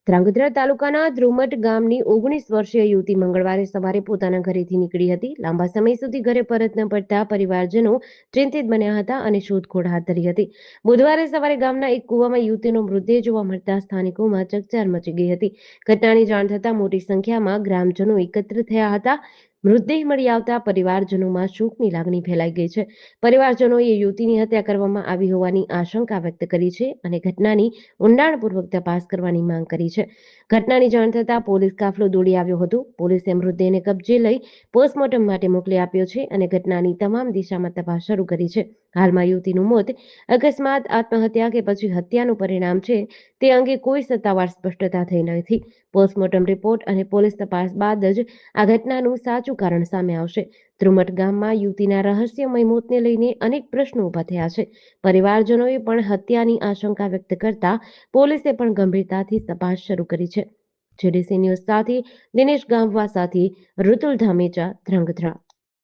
ધ્રાંગધ્રા તાલુકાના ધ્રુમટ ગામની 19 વર્ષીય યુવતી મંગળવારે સવારે પોતાના ઘરેથી નીકળી હતી. લાંબા સમય સુધી ઘરે પરત ન પડતા પરિવારજનો ચિંતિત બન્યા હતા અને શોધખોળ હાથ ધરી હતી. બુધવારે સવારે ગામના એક કૂવામાં યુવતીનો મૃતદેહ જોવા મળતા સ્થાનિકોમાં ચકચાર મચી ગઈ હતી. ઘટનાની જાણ થતાં મોટી સંખ્યામાં ગ્રામજનો એકત્ર થયા હતા. મૃતદેહ મળી આવતા પરિવારજનોમાં શોકની લાગણી ફેલાઈ ગઈ છે. પરિવારજનોએ યુવતીની હત્યા કરવામાં આવી હોવાની આશંકા વ્યક્ત કરી છે અને ઘટનાની ઊંડાણપૂર્વક તપાસ કરવાની માંગ કરી છે. ઘટનાની જાણ થતાં પોલીસ કાફલો દોડી આવ્યો હતો. પોલીસે મૃતદેહને કબજે લઈ પોસ્ટમોર્ટમ માટે મોકલી આપ્યો છે અને ઘટનાની તમામ દિશામાં તપાસ શરૂ કરી છે. હાલમાં યુવતીનું મોત અકસ્માત, આત્મહત્યા કે પછી હત્યાનું પરિણામ છે તે અંગે કોઈ સત્તાવાર સ્પષ્ટતા થઈ નથી. પોસ્ટમોર્ટમ રિપોર્ટ અને પોલીસ તપાસ બાદ જ આ ઘટનાનું સાચું કારણ સામે આવશે. ધ્રુમટ ગામમાં યુવતીના રહસ્યમય મોતને લઈને અનેક પ્રશ્નો ઊભા થયા છે. પરિવારજનોએ પણ હત્યાની આશંકા વ્યક્ત કરતા પોલીસે પણ ગંભીરતાથી તપાસ શરૂ કરી છે. જેડીસી ન્યૂઝ સાથે દિનેશ ગામવા સાથે ઋતુલ ધામેચા, ધ્રાંગધ્રા.